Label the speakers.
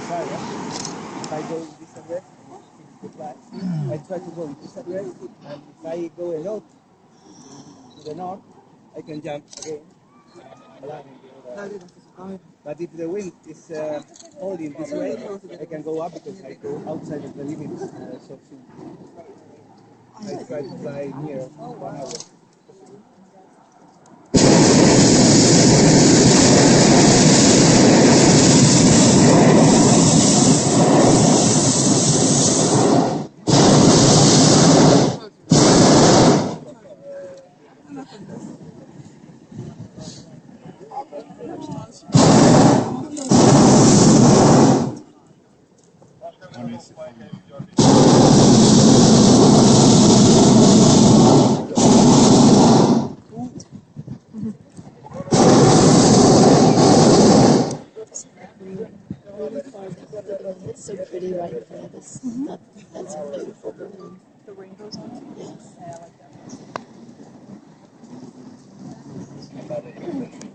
Speaker 1: this area. If I go in this address, the flag, I try to go in this address, and if I go a lot to the north, I can jump again. But if the wind is holding this way, I can go up because I go outside of the limits so soon. I try to fly near 1 hour.
Speaker 2: It's so pretty right in front of us. That's a beautiful building.
Speaker 3: The rainbow's on it?
Speaker 2: Yes.
Speaker 3: Yeah, I like that.